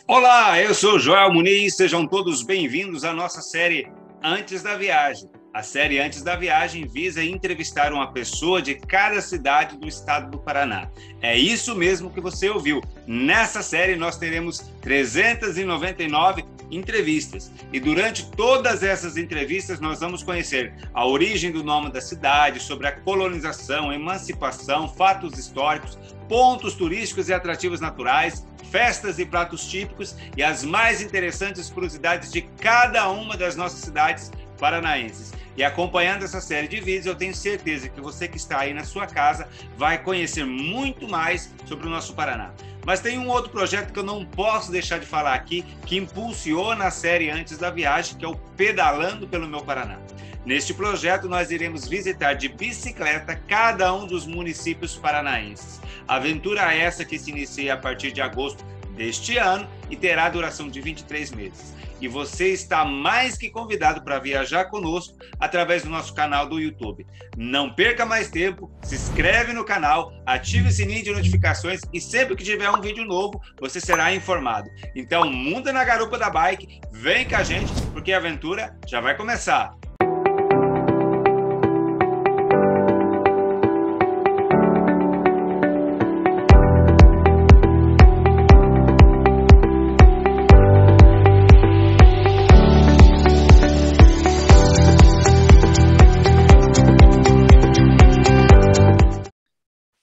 Olá, eu sou Joel Muniz, sejam todos bem-vindos à nossa série Antes da Viagem. A série Antes da Viagem visa entrevistar uma pessoa de cada cidade do estado do Paraná. É isso mesmo que você ouviu. Nessa série nós teremos 399 entrevistas. E durante todas essas entrevistas nós vamos conhecer a origem do nome da cidade, sobre a colonização, emancipação, fatos históricos, pontos turísticos e atrativos naturais, festas e pratos típicos e as mais interessantes curiosidades de cada uma das nossas cidades paranaenses. E acompanhando essa série de vídeos, eu tenho certeza que você que está aí na sua casa vai conhecer muito mais sobre o nosso Paraná. Mas tem um outro projeto que eu não posso deixar de falar aqui, que impulsiona a série Antes da Viagem, que é o Pedalando pelo Meu Paraná. Neste projeto, nós iremos visitar de bicicleta cada um dos municípios paranaenses. Aventura essa que se inicia a partir de agosto deste ano e terá duração de 23 meses. E você está mais que convidado para viajar conosco através do nosso canal do YouTube. Não perca mais tempo, se inscreve no canal, ative o sininho de notificações e sempre que tiver um vídeo novo, você será informado. Então, monta na garupa da bike, vem com a gente, porque a aventura já vai começar.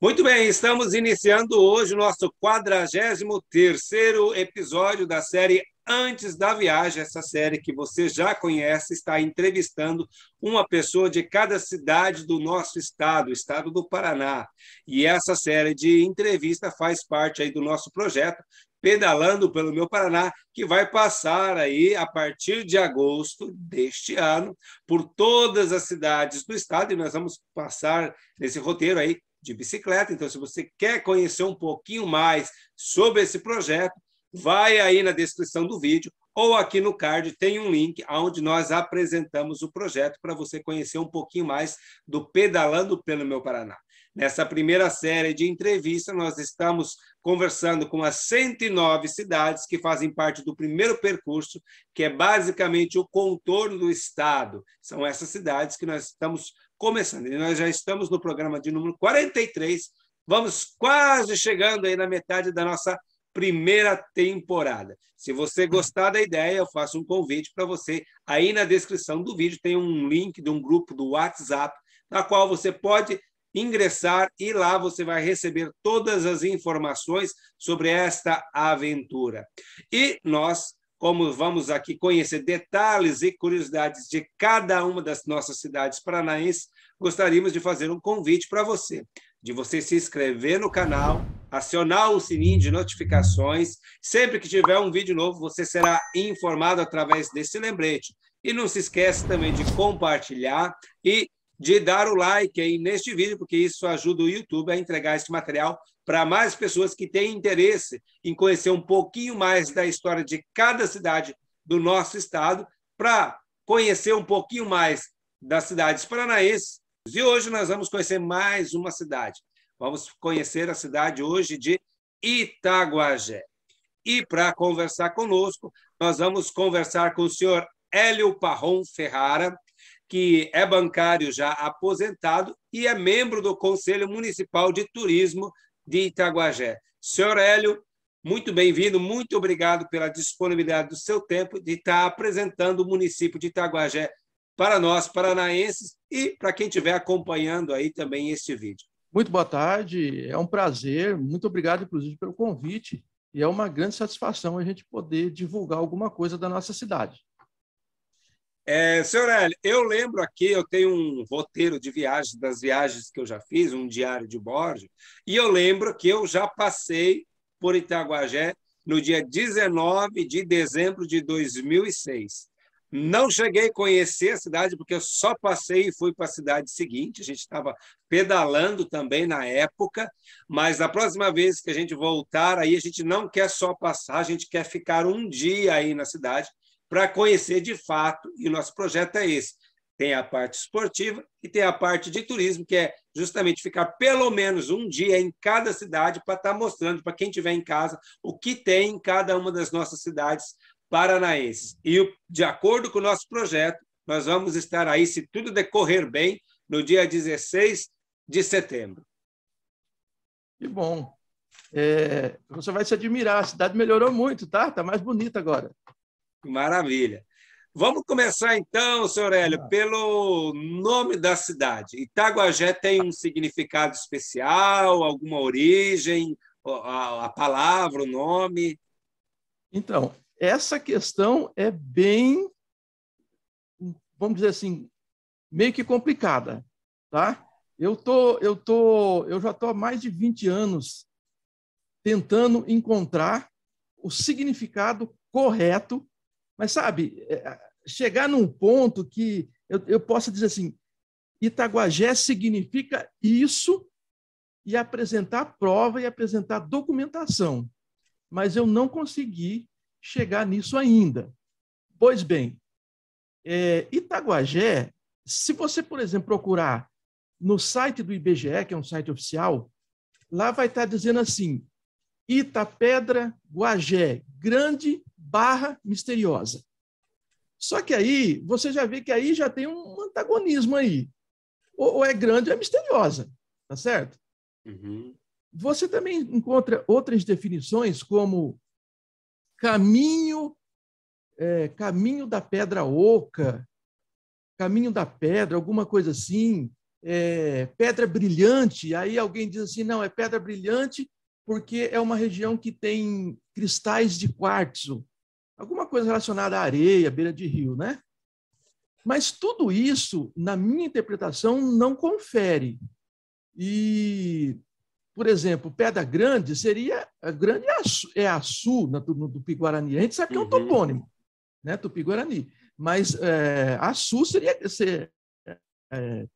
Muito bem, estamos iniciando hoje o nosso 43º episódio da série Antes da Viagem. Essa série que você já conhece está entrevistando uma pessoa de cada cidade do nosso estado, o estado do Paraná. E essa série de entrevista faz parte aí do nosso projeto Pedalando pelo Meu Paraná, que vai passar aí a partir de agosto deste ano por todas as cidades do estado e nós vamos passar nesse roteiro aí de bicicleta. Então, se você quer conhecer um pouquinho mais sobre esse projeto, vai aí na descrição do vídeo ou aqui no card tem um link onde nós apresentamos o projeto para você conhecer um pouquinho mais do Pedalando pelo Meu Paraná. Nessa primeira série de entrevistas, nós estamos conversando com as 109 cidades que fazem parte do primeiro percurso, que é basicamente o contorno do estado. São essas cidades que nós estamos começando. E nós já estamos no programa de número 43, vamos quase chegando aí na metade da nossa primeira temporada. Se você gostar da ideia, eu faço um convite para você. Aí na descrição do vídeo tem um link de um grupo do WhatsApp, na qual você pode ingressar e lá você vai receber todas as informações sobre esta aventura. E nós, como vamos aqui conhecer detalhes e curiosidades de cada uma das nossas cidades paranaenses, gostaríamos de fazer um convite para você, de você se inscrever no canal, acionar o sininho de notificações. Sempre que tiver um vídeo novo, você será informado através desse lembrete. E não se esqueça também de compartilhar e de dar o like aí neste vídeo, porque isso ajuda o YouTube a entregar esse material para mais pessoas que têm interesse em conhecer um pouquinho mais da história de cada cidade do nosso estado, para conhecer um pouquinho mais das cidades paranaenses. E hoje nós vamos conhecer mais uma cidade. Vamos conhecer a cidade hoje de Itaguajé. E para conversar conosco, nós vamos conversar com o senhor Hélio Parron Ferrara, que é bancário já aposentado e é membro do Conselho Municipal de Turismo de Itaguajé. Senhor Hélio, muito bem-vindo, muito obrigado pela disponibilidade do seu tempo de estar apresentando o município de Itaguajé para nós, paranaenses, e para quem estiver acompanhando aí também este vídeo. Muito boa tarde, é um prazer, muito obrigado, inclusive, pelo convite, e é uma grande satisfação a gente poder divulgar alguma coisa da nossa cidade. Senhor Hélio, eu lembro aqui, eu tenho um roteiro de viagens, das viagens que eu já fiz, um diário de bordo, e eu lembro que eu já passei por Itaguajé no dia 19 de dezembro de 2006. Não cheguei a conhecer a cidade, porque eu só passei e fui para a cidade seguinte, a gente estava pedalando também na época, mas na próxima vez que a gente voltar, aí a gente não quer só passar, a gente quer ficar um dia aí na cidade, para conhecer de fato, e o nosso projeto é esse. Tem a parte esportiva e tem a parte de turismo, que é justamente ficar pelo menos um dia em cada cidade para estar mostrando para quem estiver em casa o que tem em cada uma das nossas cidades paranaenses. E, de acordo com o nosso projeto, nós vamos estar aí, se tudo decorrer bem, no dia 16 de setembro. Que bom. Você vai se admirar, a cidade melhorou muito, tá? Está mais bonita agora. Maravilha. Vamos começar, então, senhor Hélio, pelo nome da cidade. Itaguajé tem um significado especial, alguma origem, a palavra, o nome? Então, essa questão é bem, vamos dizer assim, meio que complicada, tá? Eu já estou há mais de 20 anos tentando encontrar o significado correto, mas, sabe, chegar num ponto que eu possa dizer assim, Itaguajé significa isso, e apresentar prova e apresentar documentação, mas eu não consegui chegar nisso ainda. Pois bem, Itaguajé, se você, por exemplo, procurar no site do IBGE, que é um site oficial, lá vai estar dizendo assim, Itapedra, Guajé, grande barra misteriosa. Só que aí, você já vê que aí já tem um antagonismo aí. Ou é grande ou é misteriosa, tá certo? Uhum. Você também encontra outras definições como caminho da pedra oca, caminho da pedra, alguma coisa assim, pedra brilhante. Aí alguém diz assim, não, é pedra brilhante porque é uma região que tem cristais de quartzo, alguma coisa relacionada à areia, beira de rio, né? Mas tudo isso, na minha interpretação, não confere. E, por exemplo, Pedra Grande seria... Grande é Açu, no Tupi-Guarani. A gente sabe que é um topônimo, né? Tupi-Guarani. Mas Açu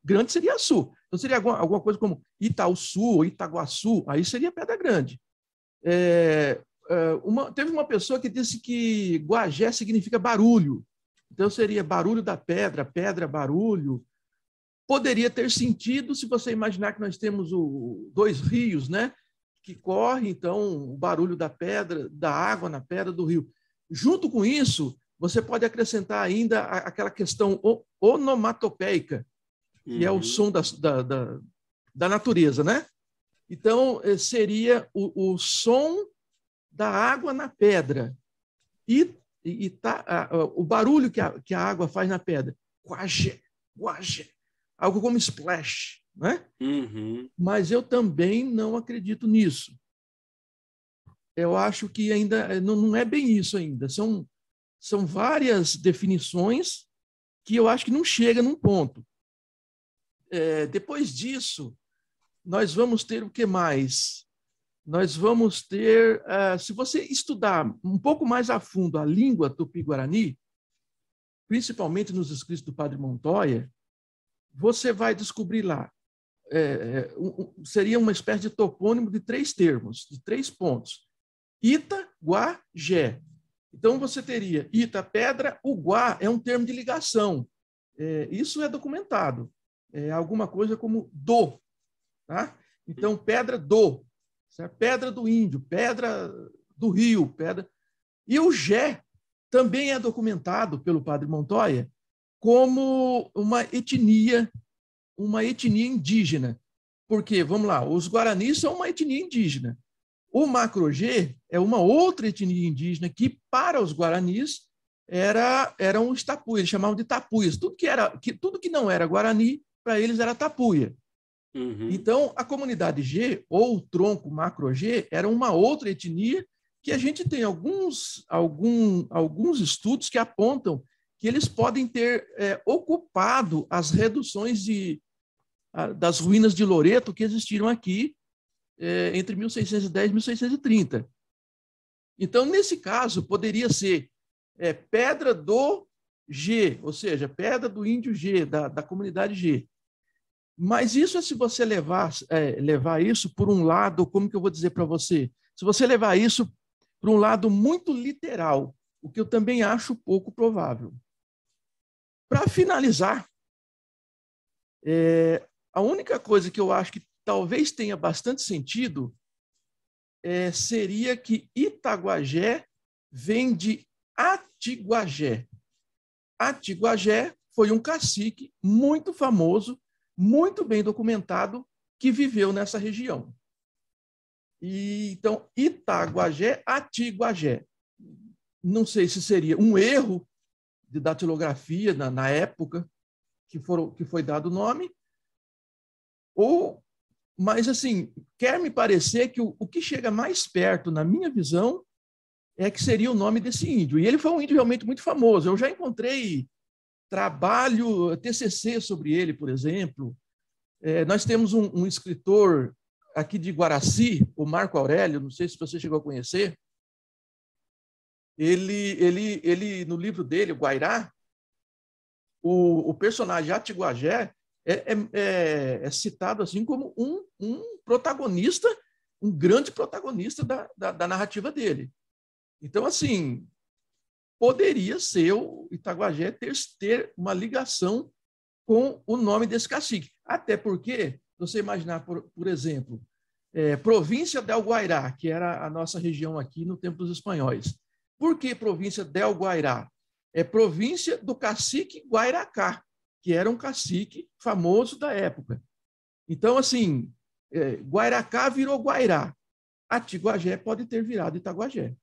grande seria Açu. Então, seria alguma coisa como Itaúçu ou Itaguaçu, aí seria Pedra Grande. Teve uma pessoa que disse que Guajé significa barulho. Então, seria barulho da pedra, pedra, barulho. Poderia ter sentido se você imaginar que nós temos dois rios, né, que correm, então, o barulho da pedra, da água na pedra do rio. Junto com isso, você pode acrescentar ainda aquela questão onomatopeica, que é o som da natureza, né? Então, seria o som da água na pedra o barulho que a água faz na pedra. Guajé, guajé. Algo como splash, né? Uhum. Mas eu também não acredito nisso. Eu acho que ainda não é bem isso ainda. São várias definições que eu acho que não chega num ponto. Depois disso, nós vamos ter o que mais? Nós vamos ter, se você estudar um pouco mais a fundo a língua tupi-guarani, principalmente nos escritos do Padre Montoya, você vai descobrir lá, seria uma espécie de topônimo de 3 termos, de 3 pontos. Ita, Guá, Jé. Então, você teria Ita, pedra, o Guá é um termo de ligação. Isso é documentado. É alguma coisa como do. Tá? Então, pedra do. Pedra do índio, pedra do rio, pedra. E o Jé também é documentado pelo Padre Montoya como uma etnia indígena. Porque, vamos lá, os guaranis são uma etnia indígena. O Macro-G é uma outra etnia indígena que, para os guaranis, eram os tapuias, eles chamavam de tapuias. Tudo que não era guarani, para eles era tapuia. Uhum. Então, a comunidade G, ou o tronco Macro-G, era uma outra etnia que a gente tem alguns estudos que apontam que eles podem ter ocupado as reduções das ruínas de Loreto que existiram aqui entre 1610 e 1630. Então, nesse caso, poderia ser pedra do G, ou seja, pedra do índio G, da comunidade G. Mas isso é se você levar isso por um lado, como que eu vou dizer para você? Se você levar isso para um lado muito literal, o que eu também acho pouco provável. Para finalizar, A única coisa que eu acho que talvez tenha bastante sentido seria que Itaguajé vem de Atiguajé. Atiguajé foi um cacique muito famoso, muito bem documentado, que viveu nessa região. Então, Itaguajé, Atiguajé. Não sei se seria um erro de datilografia na época que foi dado o nome, mas, assim, quer me parecer que o que chega mais perto, na minha visão, é que seria o nome desse índio. E ele foi um índio realmente muito famoso. Eu já encontrei trabalho, TCC sobre ele, por exemplo. Nós temos um escritor aqui de Guaraci, o Marco Aurélio, não sei se você chegou a conhecer. Ele no livro dele, o Guairá, o personagem Atiguajé é citado assim como um protagonista, um grande protagonista da narrativa dele. Então, assim, poderia ser o Itaguajé ter uma ligação com o nome desse cacique. Até porque, você imaginar, por exemplo, província del Guairá, que era a nossa região aqui no tempo dos espanhóis. Por que província del Guairá? É província do cacique Guairacá, que era um cacique famoso da época. Então, assim, Guairacá virou Guairá. Atiguajé pode ter virado Itaguajé.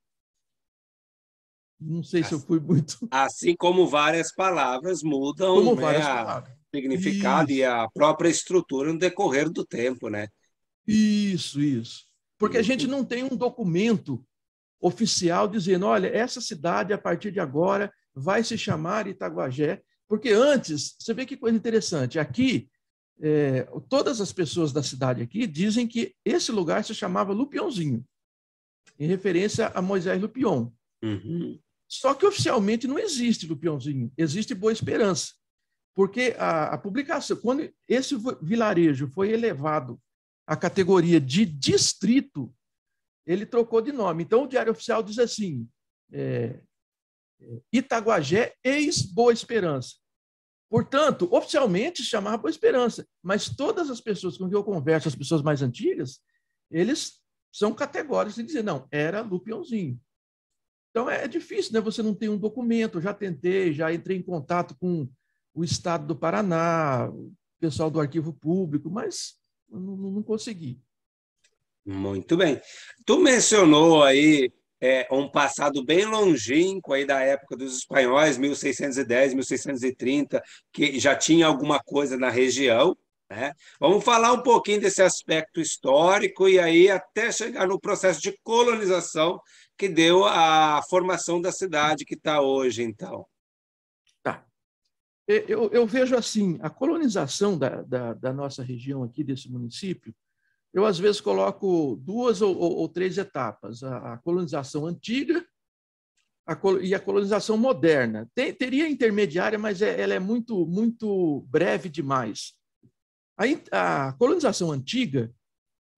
Não sei se eu fui muito... Assim como várias palavras mudam, como várias palavras. Significado e a própria estrutura no decorrer do tempo, né? Isso. Porque a gente não tem um documento oficial dizendo, olha, essa cidade, a partir de agora, vai se chamar Itaguajé. Porque antes, você vê que coisa interessante, aqui, todas as pessoas da cidade aqui dizem que esse lugar se chamava Lupiãozinho, em referência a Moisés Lupion. Uhum. Só que oficialmente não existe Lupiãozinho, existe Boa Esperança. Porque a publicação, quando esse vilarejo foi elevado à categoria de distrito, ele trocou de nome. Então, o Diário Oficial diz assim, Itaguajé, ex-Boa Esperança. Portanto, oficialmente se chamava Boa Esperança, mas todas as pessoas com quem eu converso, as pessoas mais antigas, eles são categóricos em dizer, não, era Lupiãozinho. Então, é difícil, né? Você não tem um documento. Eu já tentei, já entrei em contato com o Estado do Paraná, o pessoal do Arquivo Público, mas não consegui. Muito bem. Tu mencionou aí um passado bem longínquo aí da época dos espanhóis, 1610, 1630, que já tinha alguma coisa na região, né? Vamos falar um pouquinho desse aspecto histórico e aí até chegar no processo de colonização que deu a formação da cidade que está hoje, então. Tá. Eu vejo assim, a colonização da nossa região aqui, desse município, eu às vezes coloco 2 ou 3 etapas. A colonização antiga e a colonização moderna. Teria intermediária, mas ela é muito breve demais. A colonização antiga,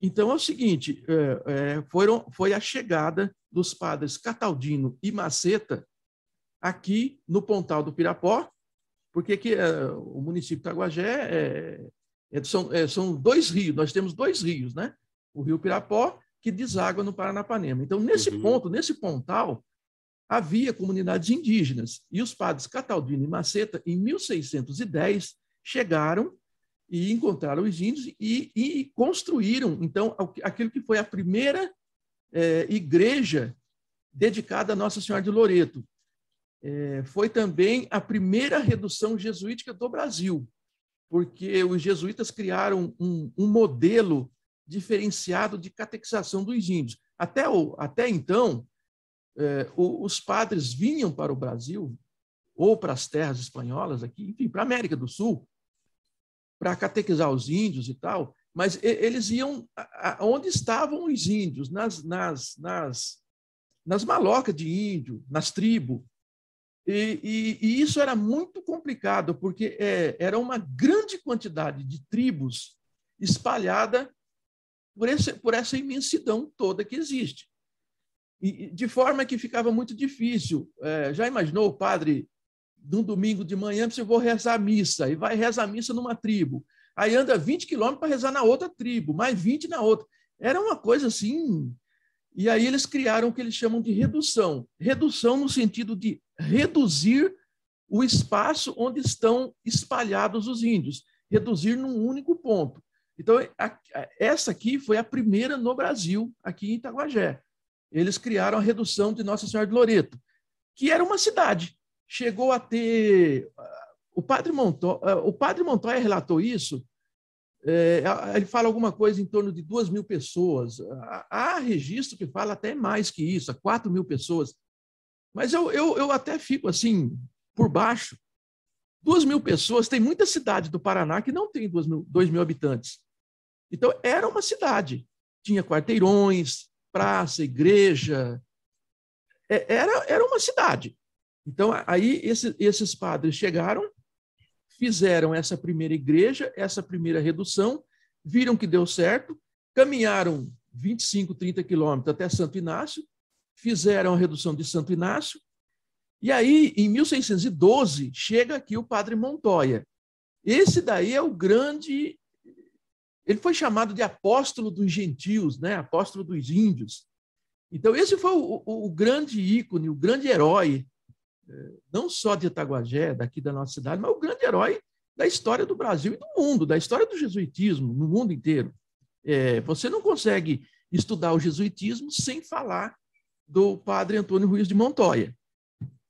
então, é o seguinte, foi a chegada dos padres Cataldino e Maceta aqui no Pontal do Pirapó, porque aqui, o município de Itaguajé são 2 rios, nós temos 2 rios, né? O rio Pirapó, que deságua no Paranapanema. Então, nesse ponto, nesse pontal, havia comunidades indígenas, e os padres Cataldino e Maceta, em 1610, chegaram e encontraram os índios e construíram, então, aquilo que foi a primeira igreja dedicada a Nossa Senhora de Loreto. Foi também a primeira redução jesuítica do Brasil, porque os jesuítas criaram um modelo diferenciado de catequização dos índios. Até então, os padres vinham para o Brasil, ou para as terras espanholas aqui, enfim, para a América do Sul, para catequizar os índios e tal, mas eles iam onde estavam os índios, nas malocas de índio, nas tribos. E isso era muito complicado, porque era uma grande quantidade de tribos espalhada por essa imensidão toda que existe. E de forma que ficava muito difícil. Já imaginou o padre, num domingo de manhã, você vou rezar a missa, e vai rezar a missa numa tribo. aí anda 20 quilômetros para rezar na outra tribo, mais 20 na outra. Era uma coisa assim. E aí eles criaram o que eles chamam de redução. Redução no sentido de reduzir o espaço onde estão espalhados os índios, reduzir num único ponto. Então, essa aqui foi a primeira no Brasil, aqui em Itaguajé. Eles criaram a redução de Nossa Senhora de Loreto, que era uma cidade. Chegou a ter... O padre Montoya relatou isso, ele fala alguma coisa em torno de 2.000 pessoas. Há registro que fala até mais que isso, 4.000 pessoas. Mas eu até fico assim, por baixo. 2.000 pessoas, tem muita cidade do Paraná que não tem 2.000 habitantes. Então, era uma cidade. Tinha quarteirões, praça, igreja. Era uma cidade. Então, aí esses padres chegaram, fizeram essa primeira igreja, essa primeira redução, viram que deu certo, caminharam 25, 30 quilômetros até Santo Inácio, fizeram a redução de Santo Inácio, e aí, em 1612, chega aqui o padre Montoya. Esse daí é o grande... Ele foi chamado de apóstolo dos gentios, né? Apóstolo dos índios. Então, esse foi o grande ícone, o grande herói, não só de Itaguajé, daqui da nossa cidade, mas o grande herói da história do Brasil e do mundo, da história do jesuitismo no mundo inteiro. Você não consegue estudar o jesuitismo sem falar do padre Antônio Ruiz de Montoya.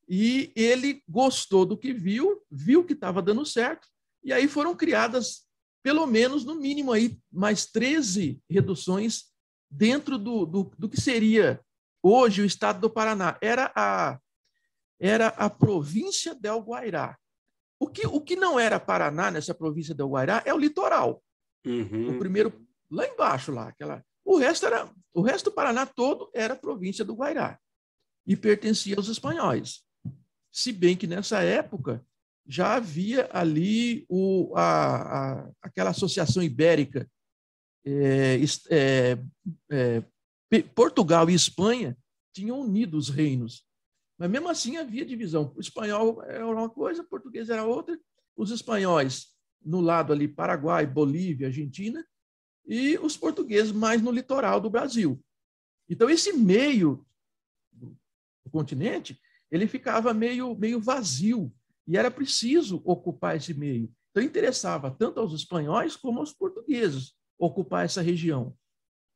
E ele gostou do que viu que estava dando certo, e aí foram criadas, pelo menos, no mínimo, aí, mais 13 reduções dentro do que seria hoje o estado do Paraná. Era a província del Guairá. O que não era Paraná, nessa província del Guairá, é o litoral. Uhum. O primeiro, lá embaixo, lá, o resto do Paraná todo era a província do Guairá e pertencia aos espanhóis. Se bem que, nessa época, já havia ali aquela associação ibérica, Portugal e Espanha tinham unido os reinos. Mas, mesmo assim, havia divisão. O espanhol era uma coisa, o português era outra. Os espanhóis, no lado ali, Paraguai, Bolívia, Argentina, e os portugueses mais no litoral do Brasil. Então, esse meio do continente, ele ficava meio vazio, e era preciso ocupar esse meio. Então, interessava tanto aos espanhóis como aos portugueses ocupar essa região.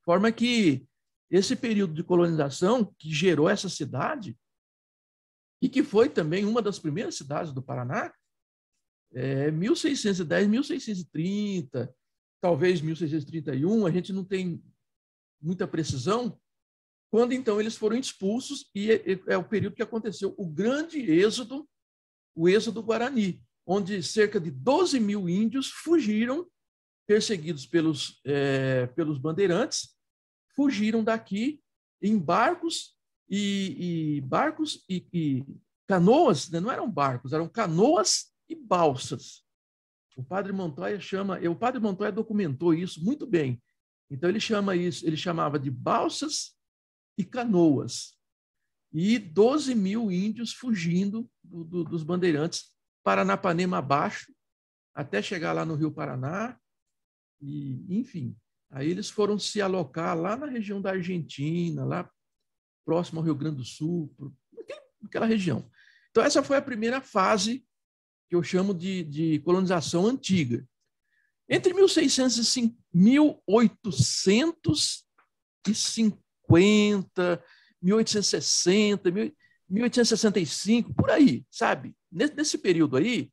De forma que esse período de colonização que gerou essa cidade, e que foi também uma das primeiras cidades do Paraná, 1610, 1630, talvez 1631, a gente não tem muita precisão, quando então eles foram expulsos, e é o período que aconteceu o grande êxodo, o êxodo Guarani, onde cerca de 12.000 índios fugiram, perseguidos pelos bandeirantes, fugiram daqui em barcos e canoas, né? Não eram barcos, eram canoas e balsas. O padre Montoya documentou isso muito bem. Então ele chamava de balsas e canoas. E 12.000 índios fugindo dos bandeirantes, Paranapanema abaixo, até chegar lá no Rio Paraná. E, enfim, aí eles foram se alocar lá na região da Argentina, lá próximo ao Rio Grande do Sul, naquela região. Então, essa foi a primeira fase que eu chamo de colonização antiga. Entre 1850, 1860, 1865, por aí, sabe? Nesse período aí,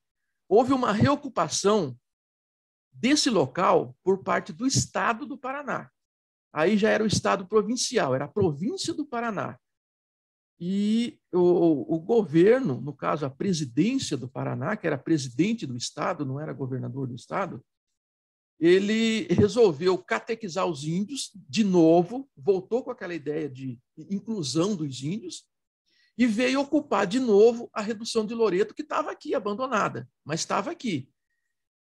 houve uma reocupação desse local por parte do Estado do Paraná. Aí já era o Estado provincial, era a província do Paraná. E o governo, no caso a presidência do Paraná, que era presidente do Estado, não era governador do Estado, ele resolveu catequizar os índios de novo, voltou com aquela ideia de inclusão dos índios e veio ocupar de novo a redução de Loreto, que estava aqui, abandonada, mas estava aqui.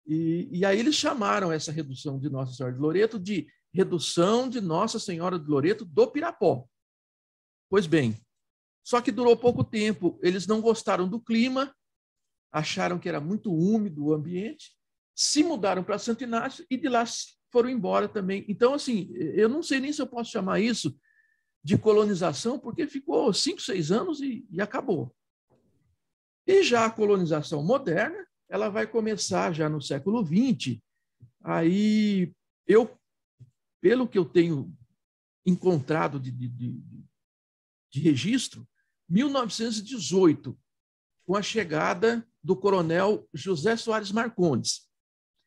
E aí eles chamaram essa redução de Nossa Senhora de Loreto de redução de Nossa Senhora de Loreto do Pirapó. Pois bem, só que durou pouco tempo, eles não gostaram do clima, acharam que era muito úmido o ambiente, se mudaram para Santo Inácio e de lá foram embora também. Então, assim, eu não sei nem se eu posso chamar isso de colonização, porque ficou 5, 6 anos e acabou. E já a colonização moderna, ela vai começar já no século XX. Aí, pelo que eu tenho encontrado de registro, 1918, com a chegada do coronel José Soares Marcondes.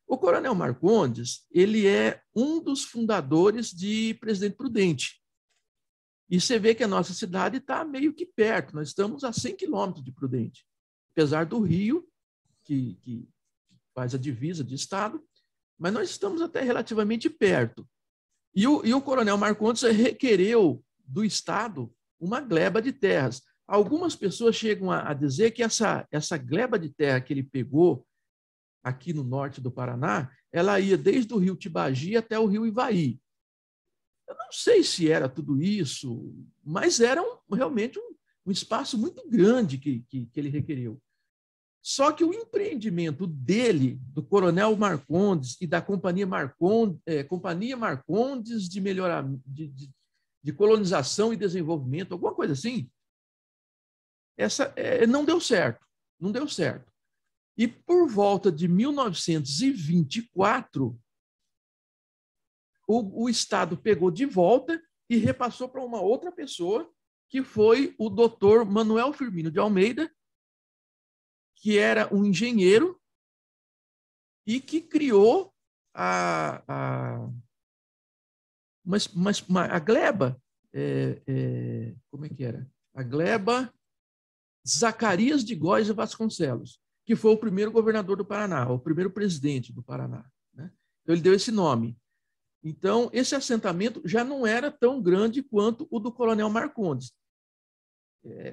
O coronel Marcondes, ele é um dos fundadores de Presidente Prudente. E você vê que a nossa cidade está meio que perto, nós estamos a 100 quilômetros de Prudente, apesar do Rio, que faz a divisa de estado, mas nós estamos até relativamente perto. E o coronel Marcondes requereu do estado uma gleba de terras. Algumas pessoas chegam a dizer que essa gleba de terra que ele pegou aqui no norte do Paraná, ela ia desde o rio Tibagi até o rio Ivaí. Eu não sei se era tudo isso, mas era realmente um espaço muito grande que ele requereu. Só que o empreendimento dele, do coronel Marcondes e da Companhia Marcondes de melhoramento, de colonização e desenvolvimento, alguma coisa assim, não deu certo. Não deu certo. E por volta de 1924, o Estado pegou de volta e repassou para uma outra pessoa, que foi o doutor Manuel Firmino de Almeida, que era um engenheiro e que criou a gleba, como é que era? A gleba Zacarias de Góes e Vasconcelos, que foi o primeiro governador do Paraná, o primeiro presidente do Paraná, né? Então, ele deu esse nome. Então, esse assentamento já não era tão grande quanto o do coronel Marcondes.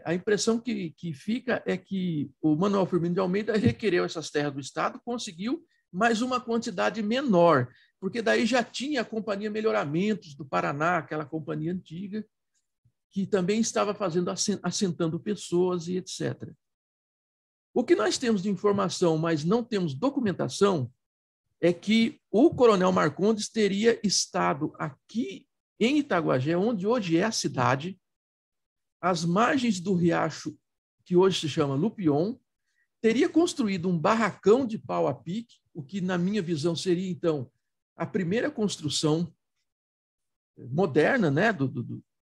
A impressão que fica é que o Manuel Firmino de Almeida requereu essas terras do Estado, conseguiu, mas uma quantidade menor, porque daí já tinha a Companhia Melhoramentos do Paraná, aquela companhia antiga, que também estava assentando pessoas e etc. O que nós temos de informação, mas não temos documentação, é que o coronel Marcondes teria estado aqui em Itaguajé, onde hoje é a cidade, às margens do riacho, que hoje se chama Lupion, teria construído um barracão de pau a pique, o que, na minha visão, seria, então, a primeira construção moderna, né,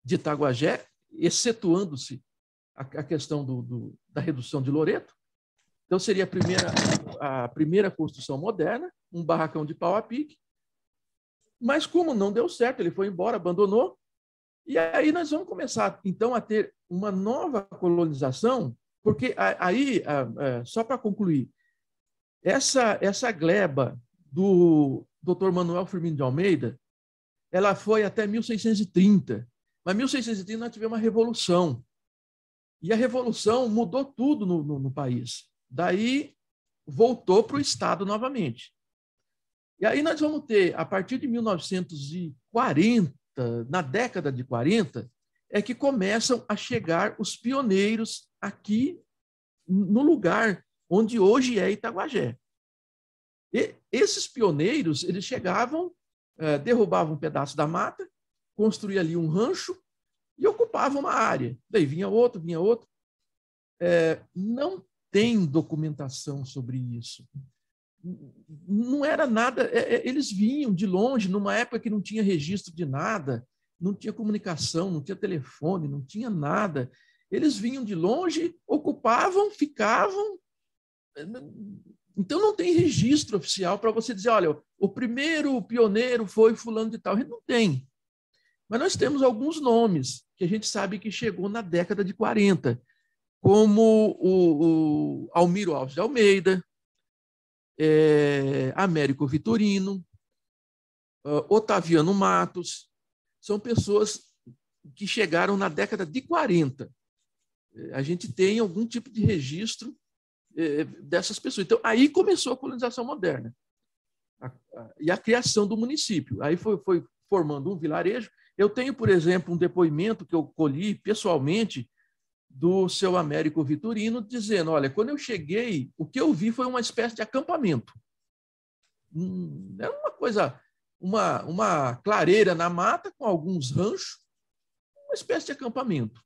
de Itaguajé, excetuando-se a questão da redução de Loreto. Então, seria a primeira construção moderna, um barracão de pau a pique. Mas, como não deu certo, ele foi embora, abandonou. E aí nós vamos começar, então, a ter uma nova colonização, porque aí, só para concluir, essa gleba do Dr. Manuel Firmino de Almeida, ela foi até 1630. Mas em 1630 nós tivemos uma revolução. E a revolução mudou tudo no país. Daí, voltou para o Estado novamente. E aí nós vamos ter, a partir de 1940, na década de 40, é que começam a chegar os pioneiros aqui no lugar onde hoje é Itaguajé. E esses pioneiros, eles chegavam, derrubavam um pedaço da mata, construíam ali um rancho e ocupavam uma área. Daí vinha outro, vinha outro. Não tem documentação sobre isso. Não era nada, eles vinham de longe, numa época que não tinha registro de nada, não tinha comunicação, não tinha telefone, não tinha nada. Eles vinham de longe, ocupavam, ficavam. Então não tem registro oficial para você dizer, olha, o primeiro pioneiro foi fulano de tal. A gente não tem. Mas nós temos alguns nomes que a gente sabe que chegou na década de 40, como o Almiro Alves de Almeida, Américo Vitorino, Otaviano Matos. São pessoas que chegaram na década de 40. A gente tem algum tipo de registro dessas pessoas. Então, aí começou a colonização moderna e a criação do município. Aí foi formando um vilarejo. Eu tenho, por exemplo, um depoimento que eu colhi pessoalmente do seu Américo Vitorino, dizendo, olha, quando eu cheguei, o que eu vi foi uma espécie de acampamento. Era uma coisa, uma clareira na mata com alguns ranchos, uma espécie de acampamento.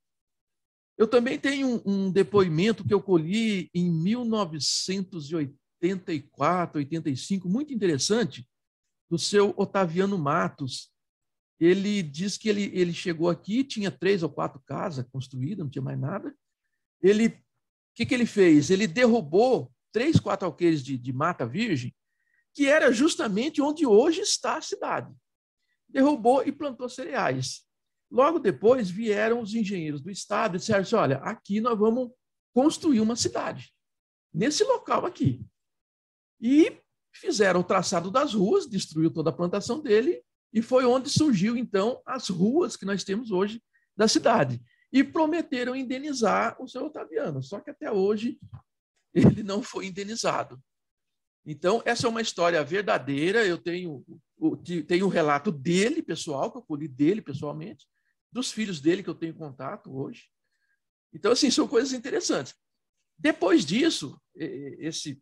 Eu também tenho um depoimento que eu colhi em 1984, 85, muito interessante, do seu Otaviano Matos. Ele diz que ele chegou aqui, tinha 3 ou 4 casas construídas, não tinha mais nada. O que ele fez? Ele derrubou 3, 4 alqueires de mata virgem, que era justamente onde hoje está a cidade. Derrubou e plantou cereais. Logo depois vieram os engenheiros do estado e disseram assim, olha, aqui nós vamos construir uma cidade, nesse local aqui. E fizeram o traçado das ruas, destruiu toda a plantação dele, e foi onde surgiu, então, as ruas que nós temos hoje da cidade. E prometeram indenizar o seu Otaviano, só que até hoje ele não foi indenizado. Então, essa é uma história verdadeira, eu tenho um relato dele, pessoal, que eu colhi dele pessoalmente, dos filhos dele que eu tenho contato hoje. Então, assim, são coisas interessantes. Depois disso, esse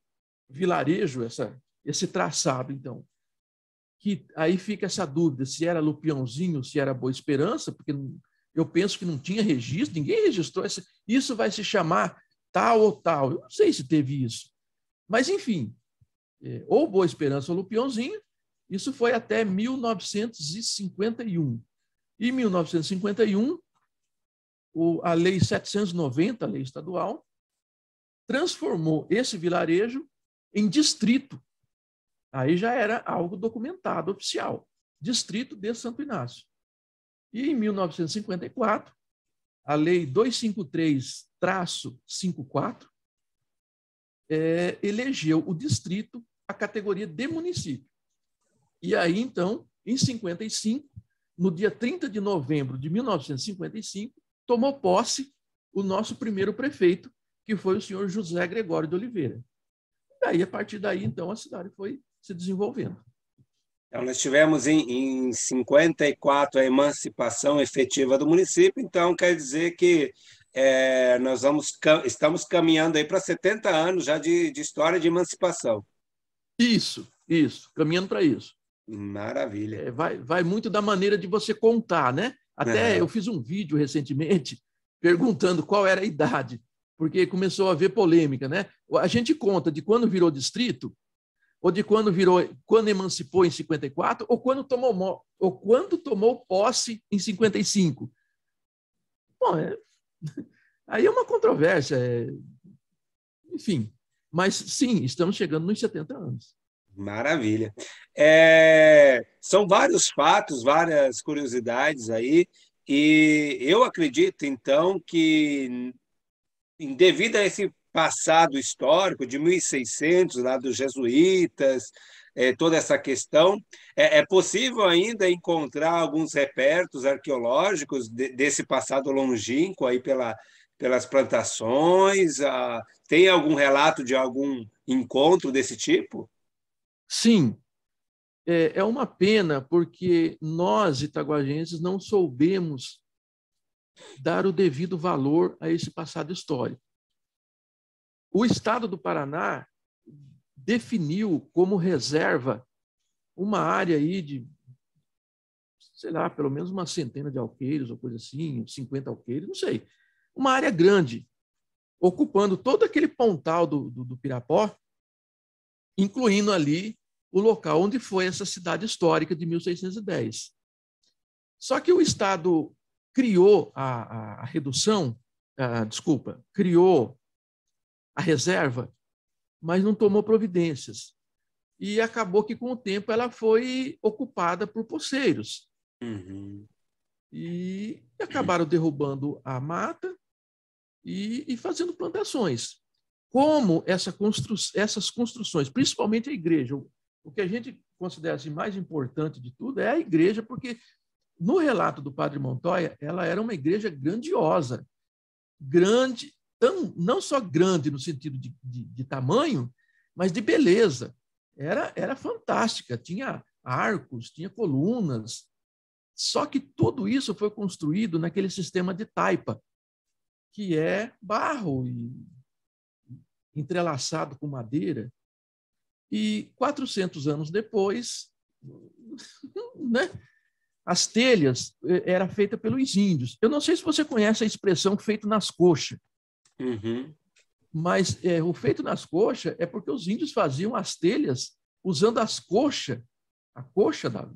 vilarejo, esse traçado, então, que aí fica essa dúvida se era Lupiãozinho, se era Boa Esperança, porque eu penso que não tinha registro, ninguém registrou. Isso vai se chamar tal ou tal. Eu não sei se teve isso. Mas, enfim, ou Boa Esperança ou Lupiãozinho, isso foi até 1951. Em 1951, a Lei 790, a lei estadual, transformou esse vilarejo em distrito. Aí já era algo documentado, oficial. Distrito de Santo Inácio. E em 1954, a Lei 253-54 elegeu o distrito a categoria de município. E aí, então, em 55, no dia 30 de novembro de 1955, tomou posse o nosso primeiro prefeito, que foi o senhor José Gregório de Oliveira. E daí, a partir daí, então, a cidade foi se desenvolvendo. Então, nós tivemos em 54 a emancipação efetiva do município, então quer dizer que estamos caminhando aí para 70 anos já de história de emancipação. Isso, caminhando para isso. Maravilha. Vai muito da maneira de você contar, né? Até eu fiz um vídeo recentemente perguntando qual era a idade, porque começou a haver polêmica, né? A gente conta de quando virou distrito, ou de quando emancipou em 54, ou quando tomou posse em 55. Bom, aí é uma controvérsia, enfim. Mas sim, estamos chegando nos 70 anos. Maravilha. São vários fatos, várias curiosidades aí, e eu acredito, então, que devido a esse passado histórico de 1600, lá dos jesuítas, toda essa questão, é possível ainda encontrar alguns repertos arqueológicos desse passado longínquo aí pelas plantações? Tem algum relato de algum encontro desse tipo? Sim, é uma pena porque nós, itaguajenses, não soubemos dar o devido valor a esse passado histórico. O Estado do Paraná definiu como reserva uma área aí de, sei lá, pelo menos uma centena de alqueires, ou coisa assim, 50 alqueires, não sei. Uma área grande, ocupando todo aquele pontal do Pirapó, incluindo ali o local onde foi essa cidade histórica de 1610. Só que o Estado criou a redução, criou a reserva, mas não tomou providências. E acabou que, com o tempo, ela foi ocupada por poceiros. E acabaram derrubando a mata e fazendo plantações. Como essas construções, principalmente a igreja, o que a gente considera assim, mais importante de tudo é a igreja, porque no relato do Padre Montoya, ela era uma igreja grandiosa, grande, não só grande no sentido de tamanho, mas de beleza. Era fantástica, tinha arcos, tinha colunas, só que tudo isso foi construído naquele sistema de taipa, que é barro e entrelaçado com madeira. E 400 anos depois, né, as telhas eram feitas pelos índios. Eu não sei se você conhece a expressão feito nas coxas, mas o feito nas coxas é porque os índios faziam as telhas usando as coxas, a coxa da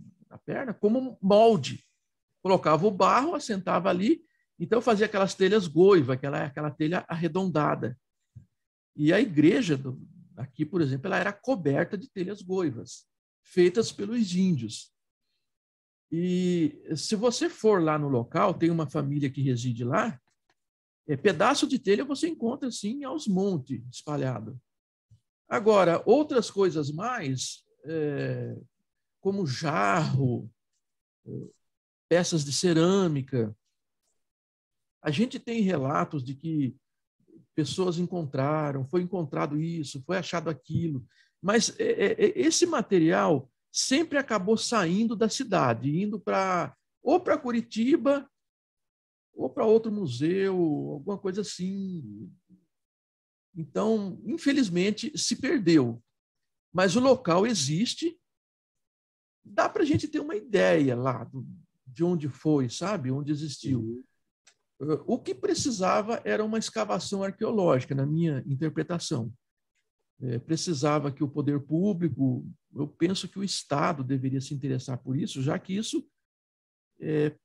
perna, como molde. Colocava o barro, assentava ali, então fazia aquelas telhas goiva, aquela telha arredondada. E a igreja aqui, por exemplo, ela era coberta de telhas goivas, feitas pelos índios. E se você for lá no local, tem uma família que reside lá, pedaço de telha você encontra assim aos montes, espalhado. Agora, outras coisas mais, como jarro, peças de cerâmica. A gente tem relatos de que pessoas encontraram, foi encontrado isso, foi achado aquilo, mas esse material sempre acabou saindo da cidade, indo ou para Curitiba, ou para outro museu, alguma coisa assim. Então, infelizmente, se perdeu. Mas o local existe, dá para a gente ter uma ideia lá de onde foi, sabe? Onde existiu. O que precisava era uma escavação arqueológica, na minha interpretação. Precisava que o poder público, eu penso que o Estado deveria se interessar por isso, já que isso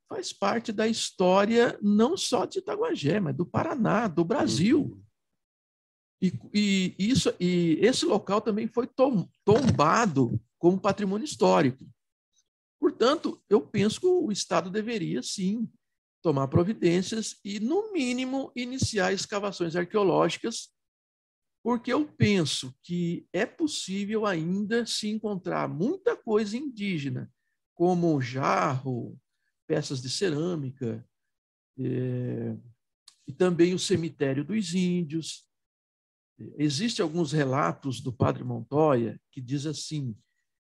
faz parte da história não só de Itaguajé, mas do Paraná, do Brasil. E esse local também foi tombado como patrimônio histórico. Portanto, eu penso que o Estado deveria, sim, tomar providências e, no mínimo, iniciar escavações arqueológicas, porque eu penso que é possível ainda se encontrar muita coisa indígena, como jarro, peças de cerâmica, e também o cemitério dos índios. Existem alguns relatos do padre Montoya que diz assim,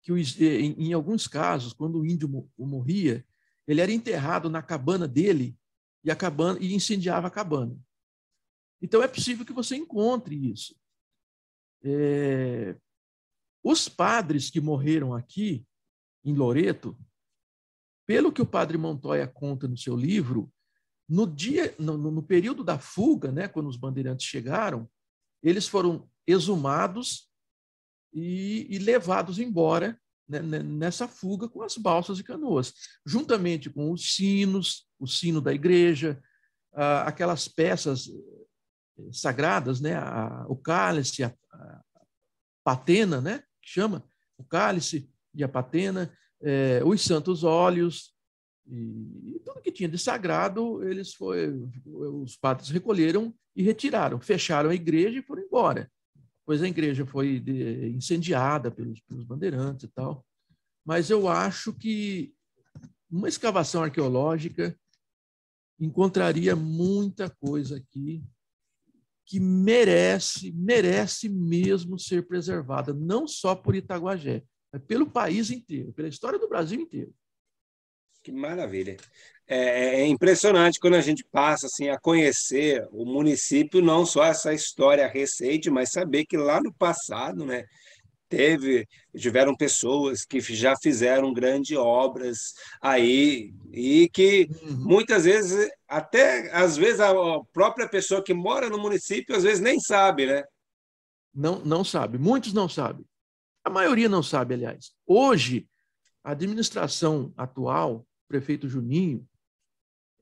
que em alguns casos, quando o índio morria, ele era enterrado na cabana dele e incendiava a cabana. Então, é possível que você encontre isso. Os padres que morreram aqui, em Loreto, pelo que o padre Montoya conta no seu livro, no período da fuga, né, quando os bandeirantes chegaram, eles foram exumados e levados embora, né, nessa fuga com as balsas e canoas, juntamente com os sinos, o sino da igreja, aquelas peças sagradas, né, o cálice, a patena, né, que chama o cálice e a patena, os santos óleos, e tudo que tinha de sagrado, os padres recolheram e retiraram, fecharam a igreja e foram embora. Pois a igreja foi incendiada pelos bandeirantes e tal. Mas eu acho que uma escavação arqueológica encontraria muita coisa aqui que merece mesmo ser preservada, não só por Itaguajé, mas pelo país inteiro, pela história do Brasil inteiro. Que maravilha. É impressionante quando a gente passa assim, a conhecer o município, não só essa história recente, mas saber que lá no passado, né, tiveram pessoas que já fizeram grandes obras aí e que muitas vezes, até às vezes a própria pessoa que mora no município, às vezes nem sabe, né? Não sabe, muitos não sabem. A maioria não sabe, aliás. Hoje, a administração atual, o prefeito Juninho,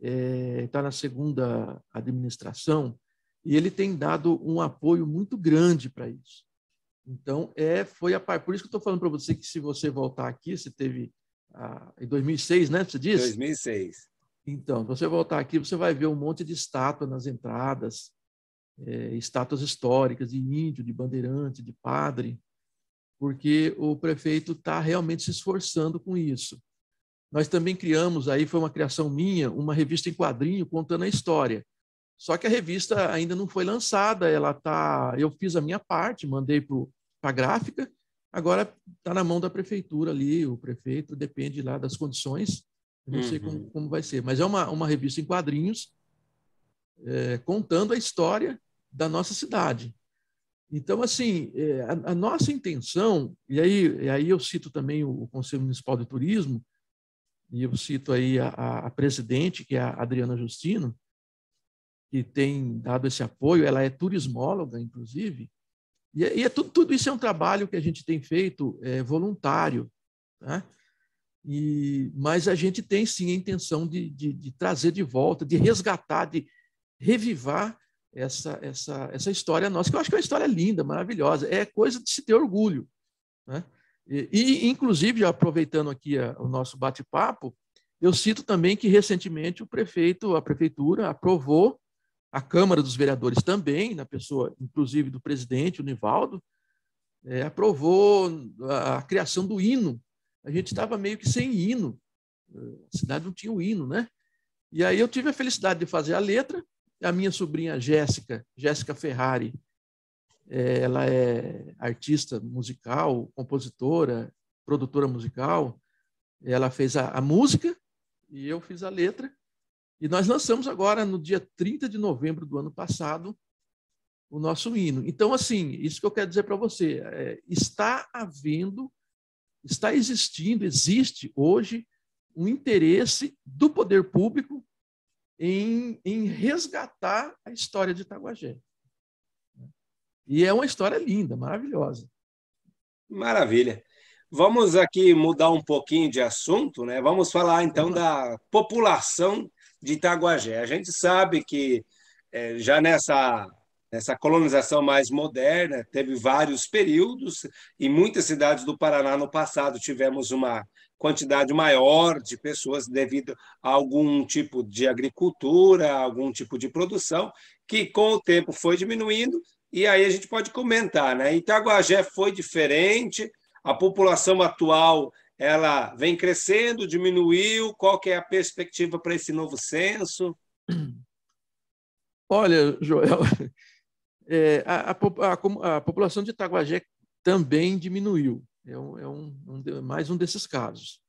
está na segunda administração e ele tem dado um apoio muito grande para isso. Então, por isso que eu estou falando para você que se você voltar aqui, você teve em 2006, né? Você disse? 2006. Então, se você voltar aqui, você vai ver um monte de estátua nas entradas, estátuas históricas de índio, de bandeirante, de padre, porque o prefeito está realmente se esforçando com isso. Nós também criamos, aí foi uma criação minha, uma revista em quadrinho contando a história. Só que a revista ainda não foi lançada, eu fiz a minha parte, mandei para a gráfica, agora está na mão da prefeitura ali, o prefeito, depende lá das condições, eu não sei como vai ser, mas é uma revista em quadrinhos contando a história da nossa cidade. Então, assim, a nossa intenção, e aí eu cito também o Conselho Municipal de Turismo, e eu cito aí a presidente, que é a Adriana Justino, que tem dado esse apoio, ela é turismóloga, inclusive, e tudo isso é um trabalho que a gente tem feito voluntário, tá? Mas a gente tem, sim, a intenção de trazer de volta, de resgatar, de revivar essa história nossa, que eu acho que é uma história linda, maravilhosa, é coisa de se ter orgulho, né? Inclusive, aproveitando aqui o nosso bate-papo, eu cito também que, recentemente, a prefeitura aprovou, a Câmara dos Vereadores também, na pessoa, inclusive, do presidente, o Nivaldo, aprovou a criação do hino. A gente estava meio que sem hino, a cidade não tinha o hino, né? E aí eu tive a felicidade de fazer a letra. A minha sobrinha Jéssica Ferrari, ela é artista musical, compositora, produtora musical. Ela fez a música e eu fiz a letra. E nós lançamos agora, no dia 30 de novembro do ano passado, o nosso hino. Então, assim, isso que eu quero dizer para você, está existindo, existe hoje um interesse do poder público em resgatar a história de Itaguajé. E é uma história linda, maravilhosa. Maravilha. Vamos aqui mudar um pouquinho de assunto, né? Vamos falar, então, da população de Itaguajé. A gente sabe que já nessa colonização mais moderna, teve vários períodos, e muitas cidades do Paraná no passado tivemos uma quantidade maior de pessoas devido a algum tipo de agricultura, algum tipo de produção, que com o tempo foi diminuindo, e aí a gente pode comentar, né? Itaguajé foi diferente, a população atual ela vem crescendo, diminuiu, qual que é a perspectiva para esse novo censo? Olha, Joel, a população de Itaguajé também diminuiu. Mais um desses casos.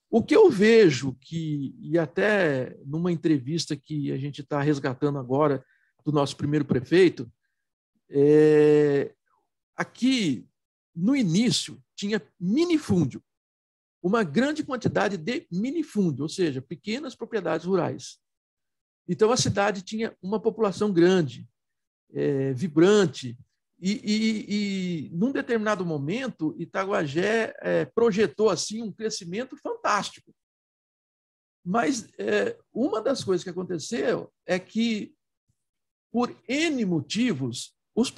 O que eu vejo e até numa entrevista que a gente está resgatando agora do nosso primeiro prefeito, aqui, no início, tinha minifúndio, uma grande quantidade de minifúndio, ou seja, pequenas propriedades rurais. Então, a cidade tinha uma população grande, vibrante, e num determinado momento, Itaguajé projetou assim um crescimento fantástico. Mas uma das coisas que aconteceu é que, por N motivos, os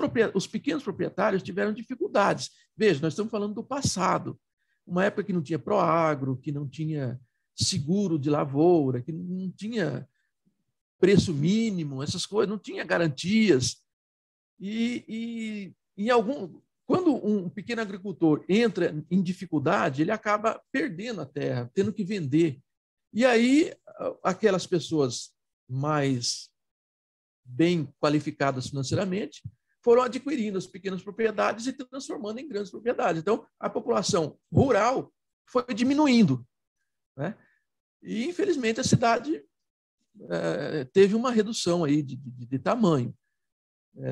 pequenos proprietários tiveram dificuldades. Veja, nós estamos falando do passado, uma época que não tinha Proagro, que não tinha seguro de lavoura, que não tinha preço mínimo, essas coisas, não tinha garantias. Quando um pequeno agricultor entra em dificuldade, ele acaba perdendo a terra, tendo que vender. E aí, aquelas pessoas mais bem qualificadas financeiramente foram adquirindo as pequenas propriedades e transformando em grandes propriedades. Então, a população rural foi diminuindo, né? E, infelizmente, a cidade teve uma redução aí de tamanho.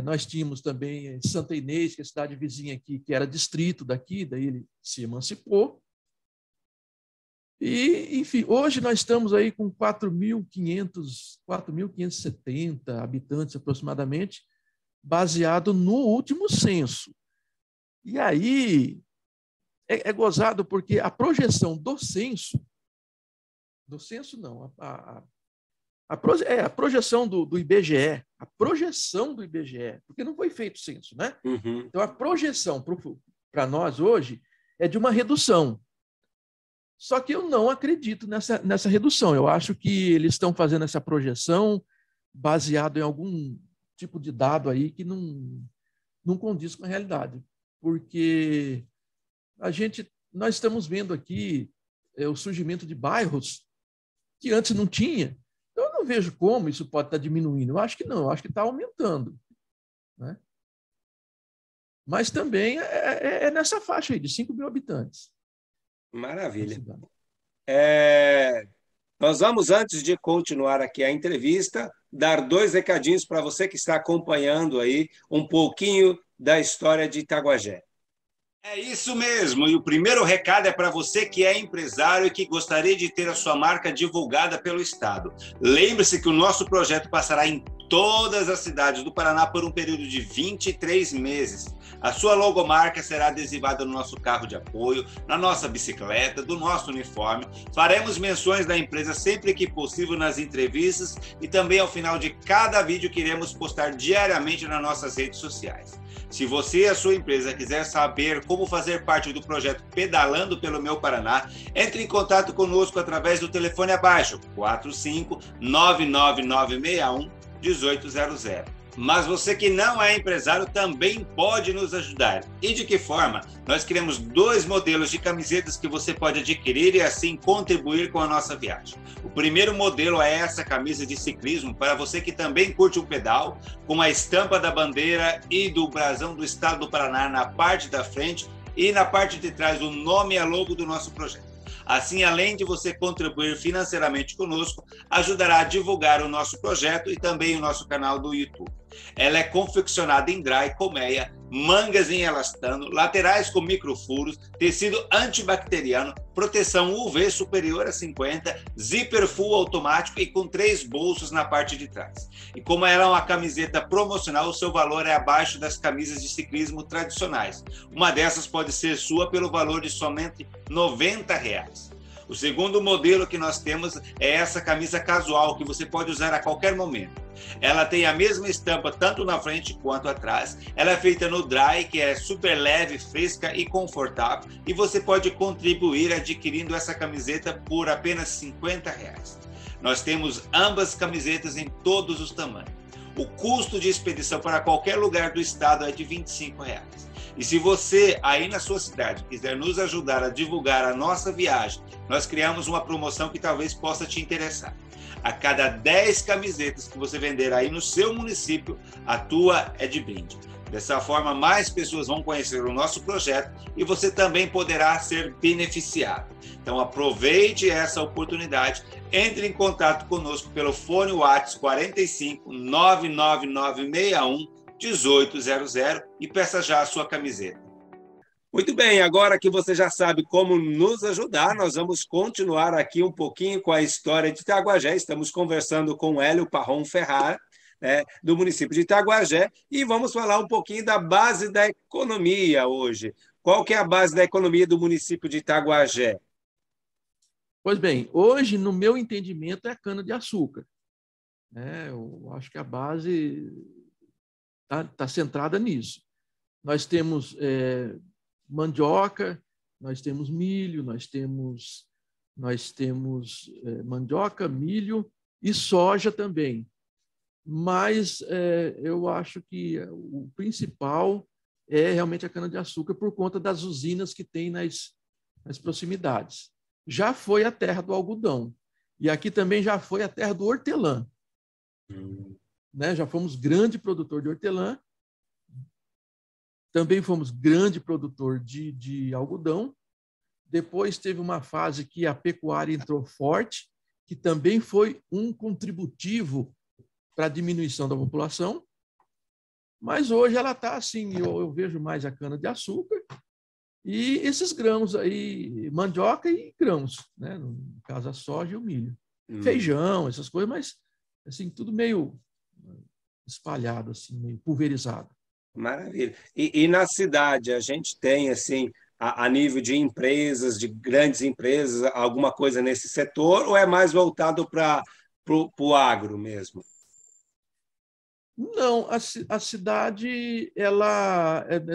Nós tínhamos também Santa Inês, que é a cidade vizinha aqui, que era distrito daqui, daí ele se emancipou. E, enfim, hoje nós estamos aí com 4.570 habitantes aproximadamente, baseado no último censo. E aí é gozado porque a projeção do censo não, a projeção do IBGE, a projeção do IBGE, porque não foi feito censo, né? Uhum. Então, a projeção para nós hoje é de uma redução. Só que eu não acredito nessa redução. Eu acho que eles estão fazendo essa projeção baseado em algum tipo de dado aí que não condiz com a realidade. Porque nós estamos vendo aqui o surgimento de bairros que antes não tinha. Eu não vejo como isso pode estar diminuindo. Eu acho que não, eu acho que está aumentando, né? Mas também é nessa faixa aí, de 5 mil habitantes. Maravilha. Nós vamos, antes de continuar aqui a entrevista, dar 2 recadinhos para você que está acompanhando aí um pouquinho da história de Itaguajé. É isso mesmo, e o primeiro recado é para você que é empresário e que gostaria de ter a sua marca divulgada pelo Estado. Lembre-se que o nosso projeto passará em todas as cidades do Paraná por um período de 23 meses. A sua logomarca será adesivada no nosso carro de apoio, na nossa bicicleta, do nosso uniforme. Faremos menções da empresa sempre que possível nas entrevistas e também ao final de cada vídeo que iremos postar diariamente nas nossas redes sociais. Se você e a sua empresa quiser saber como fazer parte do projeto Pedalando pelo Meu Paraná, entre em contato conosco através do telefone abaixo, 45 99961 1800. Mas você que não é empresário também pode nos ajudar. E de que forma? Nós criamos 2 modelos de camisetas que você pode adquirir e assim contribuir com a nossa viagem. O primeiro modelo é essa camisa de ciclismo para você que também curte o pedal, com a estampa da bandeira e do brasão do estado do Paraná na parte da frente e na parte de trás o nome e a logo do nosso projeto. Assim, além de você contribuir financeiramente conosco, ajudará a divulgar o nosso projeto e também o nosso canal do YouTube. Ela é confeccionada em dry, colmeia, mangas em elastano, laterais com microfuros, tecido antibacteriano, proteção UV superior a 50, zíper full automático e com 3 bolsos na parte de trás. E como ela é uma camiseta promocional, o seu valor é abaixo das camisas de ciclismo tradicionais. Uma dessas pode ser sua pelo valor de somente R$ 90. O segundo modelo que nós temos é essa camisa casual, que você pode usar a qualquer momento. Ela tem a mesma estampa tanto na frente quanto atrás. Ela é feita no dry, que é super leve, fresca e confortável. E você pode contribuir adquirindo essa camiseta por apenas R$ 50. Nós temos ambas camisetas em todos os tamanhos. O custo de expedição para qualquer lugar do estado é de R$ 25. E se você, aí na sua cidade, quiser nos ajudar a divulgar a nossa viagem, nós criamos uma promoção que talvez possa te interessar. A cada 10 camisetas que você vender aí no seu município, a tua é de brinde. Dessa forma, mais pessoas vão conhecer o nosso projeto e você também poderá ser beneficiado. Então, aproveite essa oportunidade, entre em contato conosco pelo fone WhatsApp 45 99961 1800 e peça já a sua camiseta. Muito bem, agora que você já sabe como nos ajudar, nós vamos continuar aqui um pouquinho com a história de Itaguajé. Estamos conversando com Hélio Parron Ferrara, né, do município de Itaguajé, e vamos falar um pouquinho da base da economia hoje. Qual que é a base da economia do município de Itaguajé? Pois bem, hoje, no meu entendimento, é a cana-de-açúcar. Eu acho que a base está centrada nisso. Nós temos mandioca, nós temos milho, nós temos mandioca, milho e soja também. Mas eu acho que o principal é realmente a cana-de-açúcar por conta das usinas que tem nas proximidades. Já foi a terra do algodão. E aqui também já foi a terra do hortelã. Né? Já fomos grande produtor de hortelã. Também fomos grande produtor de algodão. Depois teve uma fase que a pecuária entrou forte, que também foi um contributivo para a diminuição da população. Mas hoje ela está assim, eu vejo mais a cana-de-açúcar e esses grãos aí, mandioca e grãos, né? No caso a soja e o milho. Feijão, essas coisas, mas assim, tudo meio espalhado, assim, meio pulverizado. Maravilha. E na cidade, a gente tem, assim, a nível de empresas, de grandes empresas, alguma coisa nesse setor, ou é mais voltado para o agro mesmo? Não, a cidade,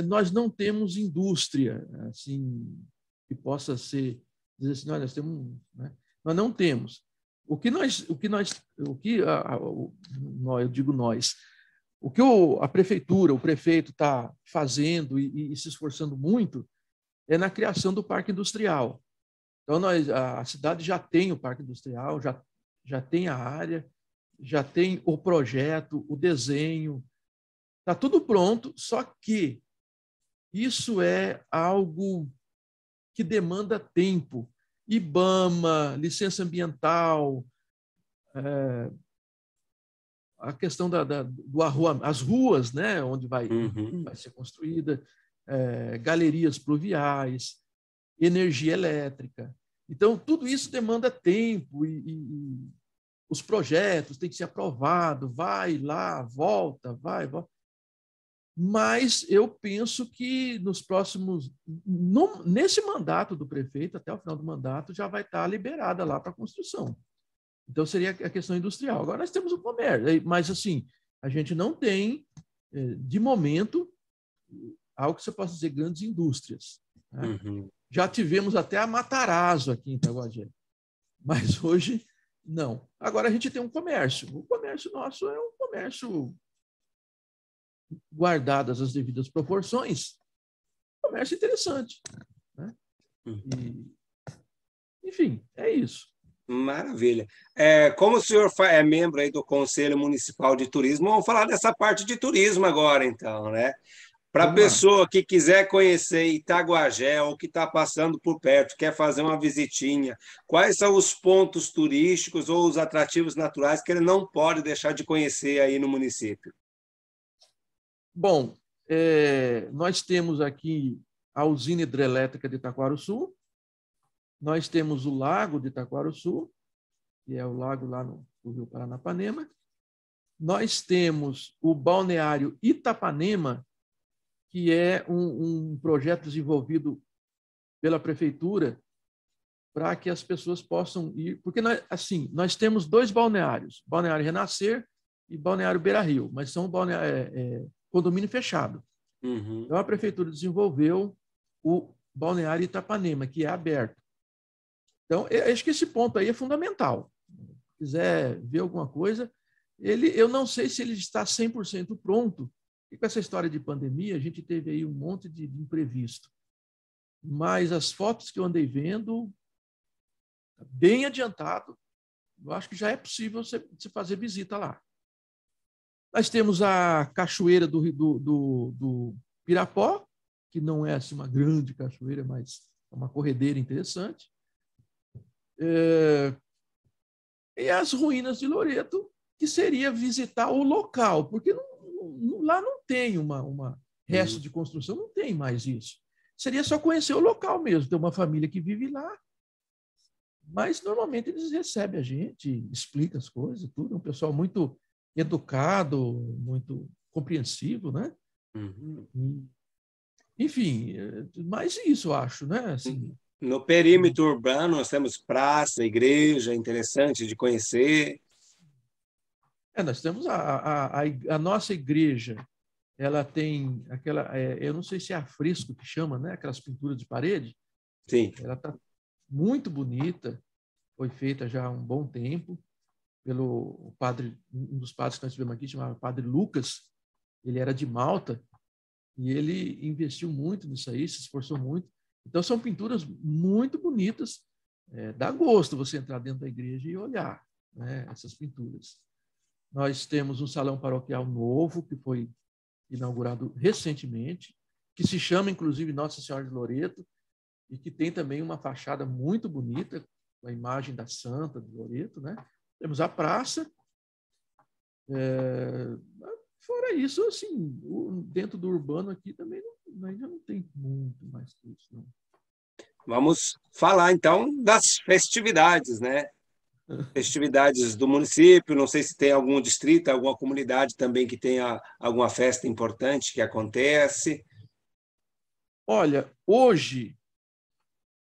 nós não temos indústria, assim, que possa ser, dizer assim, nós temos, né? Nós não temos. Eu digo nós, o que a prefeitura, o prefeito está fazendo e se esforçando muito é na criação do parque industrial. Então, a cidade já tem o parque industrial, já tem a área, já tem o projeto, o desenho, está tudo pronto, só que isso é algo que demanda tempo. IBAMA, licença ambiental, a questão as ruas, né, onde vai ser construída, galerias pluviais, energia elétrica. Então, tudo isso demanda tempo e os projetos têm que ser aprovados, vai lá, volta, vai, volta. Mas eu penso que nos próximos... nesse mandato do prefeito, até o final do mandato, já vai estar liberada lá para a construção. Então, seria a questão industrial. Agora, nós temos o comércio, mas, assim, a gente não tem, de momento, algo que você possa dizer grandes indústrias. Né? Já tivemos até a Matarazzo aqui em Itaguajé, mas hoje não. Agora, a gente tem um comércio. O comércio nosso é um comércio guardadas as devidas proporções, comércio interessante. Né? Enfim, é isso. Maravilha. Como o senhor é membro aí do Conselho Municipal de Turismo, vamos falar dessa parte de turismo agora, então, né? Para a pessoa que quiser conhecer Itaguajé ou que está passando por perto, quer fazer uma visitinha, quais são os pontos turísticos ou os atrativos naturais que ele não pode deixar de conhecer aí no município? Bom, nós temos aqui a usina hidrelétrica de Itaquaruçu, nós temos o lago de Itaquaruçu, que é o lago lá no Rio Paranapanema, nós temos o balneário Itapanema, que é um projeto desenvolvido pela prefeitura para que as pessoas possam ir, porque nós temos 2 balneários, Balneário Renascer e Balneário Beira-Rio, mas são condomínio fechado. Então, a prefeitura desenvolveu o balneário Itapanema, que é aberto. Então, eu acho que esse ponto aí é fundamental. Se quiser ver alguma coisa, eu não sei se ele está 100% pronto, e com essa história de pandemia, a gente teve aí um monte de imprevisto. Mas as fotos que eu andei vendo, bem adiantado, eu acho que já é possível você fazer visita lá. Nós temos a cachoeira do Pirapó, que não é assim, uma grande cachoeira, mas é uma corredeira interessante. E as ruínas de Loreto, que seria visitar o local, porque lá não tem uma resto de construção, não tem mais isso. Seria só conhecer o local mesmo, ter uma família que vive lá, mas normalmente eles recebem a gente, explica as coisas, tudo, é um pessoal muito educado, muito compreensivo, né? Enfim, mais isso, eu acho, né? Assim, no perímetro urbano, nós temos praça, igreja, interessante de conhecer. Nós temos a nossa igreja, ela tem aquela, eu não sei se é afresco que chama, né? Aquelas pinturas de parede. Sim. Ela está muito bonita, foi feita já há um bom tempo pelo padre, um dos padres que nós tivemos aqui, chamado Padre Lucas. Ele era de Malta e ele investiu muito nisso aí, se esforçou muito. Então, são pinturas muito bonitas. Dá gosto você entrar dentro da igreja e olhar, né, essas pinturas. Nós temos um salão paroquial novo, que foi inaugurado recentemente, que se chama, inclusive, Nossa Senhora de Loreto, e que tem também uma fachada muito bonita, com a imagem da Santa de Loreto, né? Temos a praça. Fora isso, assim, dentro do urbano aqui também ainda não tem muito mais que isso, não. Vamos falar, então, das festividades, né? Festividades do município, não sei se tem algum distrito, alguma comunidade também que tenha alguma festa importante que acontece. Olha, hoje,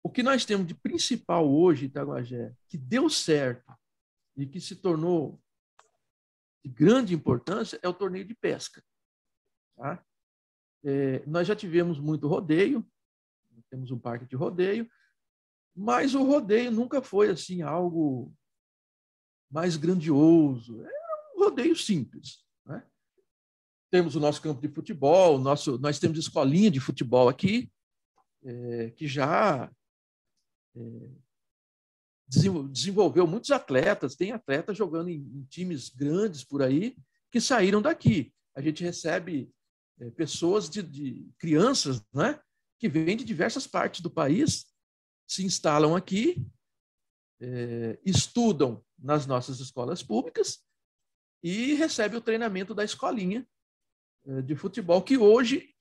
o que nós temos de principal hoje em Itaguajé, que deu certo e que se tornou de grande importância, é o torneio de pesca. Tá? Nós já tivemos muito rodeio, temos um parque de rodeio, mas o rodeio nunca foi assim algo mais grandioso. É um rodeio simples. Né? Temos o nosso campo de futebol, nós temos escolinha de futebol aqui, que já desenvolveu muitos atletas, tem atletas jogando em times grandes por aí, que saíram daqui. A gente recebe pessoas de crianças, né, que vêm de diversas partes do país, se instalam aqui, estudam nas nossas escolas públicas e recebe o treinamento da escolinha de futebol, que hoje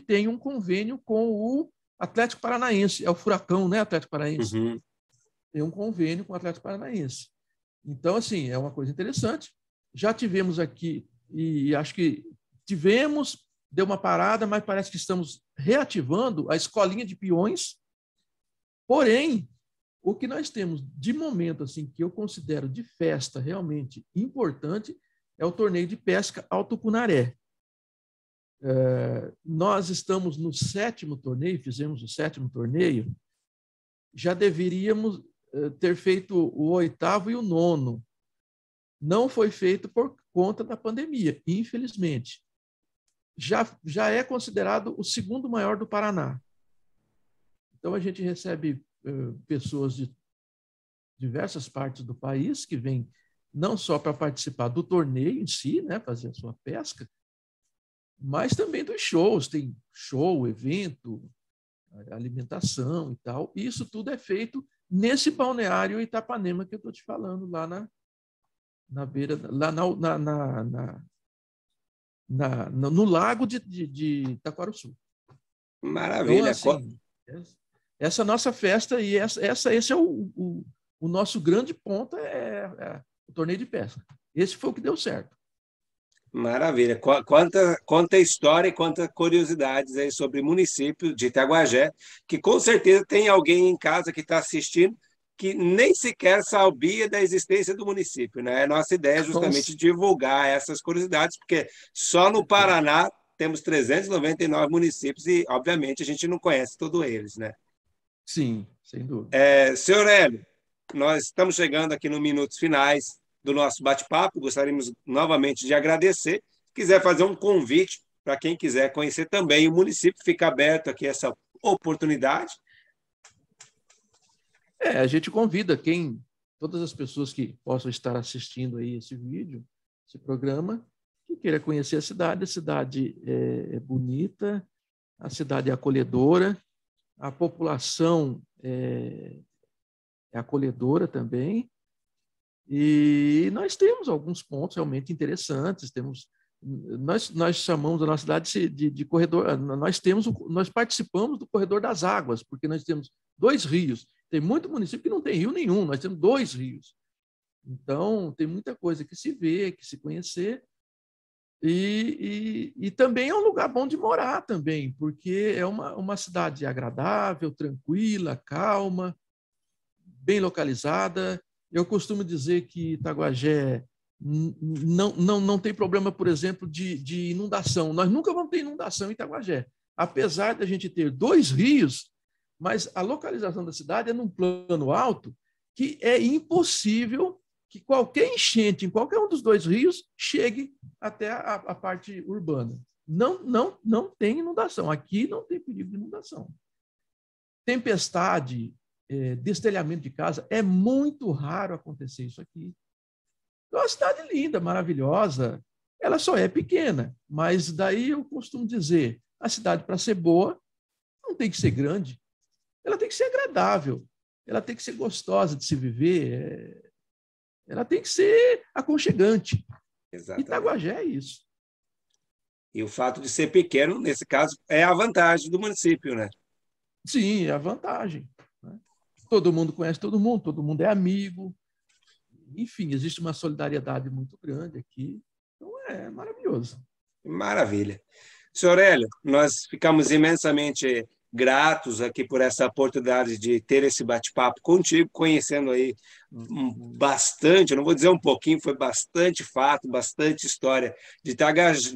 tem um convênio com o Atlético Paranaense, é o Furacão, né, Atlético Paranaense? Uhum. Tem um convênio com o Atlético Paranaense. Então, assim, é uma coisa interessante. Já tivemos aqui, e acho que deu uma parada, mas parece que estamos reativando a escolinha de peões. Porém, o que nós temos de momento, assim, que eu considero de festa realmente importante, é o torneio de pesca Alto Cunaré. Nós estamos no 7º torneio, fizemos o 7º torneio, já deveríamos ter feito o 8º e o 9º. Não foi feito por conta da pandemia, infelizmente. Já é considerado o 2º maior do Paraná. Então, a gente recebe pessoas de diversas partes do país que vêm não só para participar do torneio em si, né, fazer a sua pesca, mas também dos shows. Tem show, evento, alimentação e tal. E isso tudo é feito nesse balneário Itapanema que eu estou te falando, lá na beira, lá no lago de Itaquaruçu. Maravilha. Então, assim, essa nossa festa, e esse é o nosso grande ponto, é o torneio de pesca. Esse foi o que deu certo. Maravilha. Quanta história e quantas curiosidades aí sobre o município de Itaguajé, que com certeza tem alguém em casa que está assistindo que nem sequer sabia da existência do município, né? A nossa ideia é justamente divulgar essas curiosidades, porque só no Paraná temos 399 municípios e, obviamente, a gente não conhece todos eles, né? Sim, sem dúvida. Senhor Hélio, nós estamos chegando aqui nos minutos finais do nosso bate-papo. Gostaríamos novamente de agradecer. Se quiser fazer um convite para quem quiser conhecer também o município, fica aberto aqui essa oportunidade. A gente convida todas as pessoas que possam estar assistindo aí esse vídeo, esse programa, que queira conhecer a cidade. A cidade é bonita, a cidade é acolhedora, a população é acolhedora também, e nós temos alguns pontos realmente interessantes. Nós chamamos a nossa cidade de corredor. Nós participamos do Corredor das Águas, porque nós temos 2 rios. Tem muito município que não tem rio nenhum, nós temos 2 rios. Então, tem muita coisa que se vê, que se conhecer. E também é um lugar bom de morar também, porque é uma cidade agradável, tranquila, calma, bem localizada. Eu costumo dizer que Itaguajé não tem problema, por exemplo, de inundação. Nós nunca vamos ter inundação em Itaguajé, apesar de a gente ter 2 rios, mas a localização da cidade é num plano alto que é impossível que qualquer enchente em qualquer um dos 2 rios chegue até a parte urbana. Não tem inundação. Aqui não tem perigo de inundação. Tempestade, destelhamento de casa, é muito raro acontecer isso aqui. Então, é uma cidade linda, maravilhosa. Ela só é pequena, mas daí eu costumo dizer, a cidade, para ser boa, não tem que ser grande. Ela tem que ser agradável, ela tem que ser gostosa de se viver, ela tem que ser aconchegante. Exatamente. Itaguajé é isso. E o fato de ser pequeno, nesse caso, é a vantagem do município, né? Sim, é a vantagem. Né? Todo mundo conhece todo mundo é amigo. Enfim, existe uma solidariedade muito grande aqui. Então, é maravilhoso. Maravilha. Senhor Hélio, nós ficamos imensamente gratos aqui por essa oportunidade de ter esse bate-papo contigo, conhecendo aí bastante, não vou dizer um pouquinho, foi bastante fato, bastante história de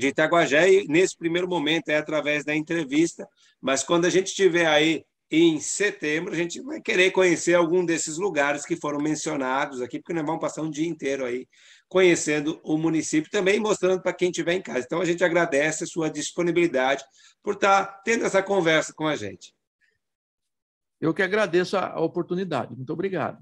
Itaguajé, e nesse primeiro momento é através da entrevista, mas quando a gente estiver aí em setembro, a gente vai querer conhecer algum desses lugares que foram mencionados aqui, porque nós vamos passar um dia inteiro aí conhecendo o município, também mostrando para quem estiver em casa. Então, a gente agradece a sua disponibilidade por estar tendo essa conversa com a gente. Eu que agradeço a oportunidade. Muito obrigado.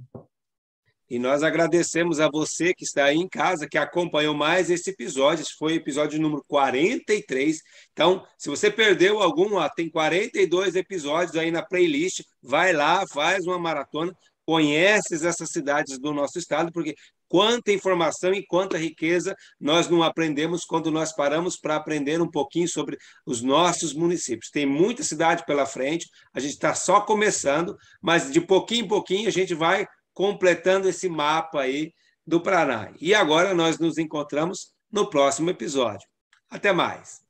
E nós agradecemos a você que está aí em casa, que acompanhou mais esse episódio. Esse foi o episódio número 43. Então, se você perdeu algum, tem 42 episódios aí na playlist. Vai lá, faz uma maratona, conhece essas cidades do nosso estado, porque quanta informação e quanta riqueza nós não aprendemos quando nós paramos para aprender um pouquinho sobre os nossos municípios. Tem muita cidade pela frente, a gente está só começando, mas de pouquinho em pouquinho a gente vai completando esse mapa aí do Paraná. E agora nós nos encontramos no próximo episódio. Até mais!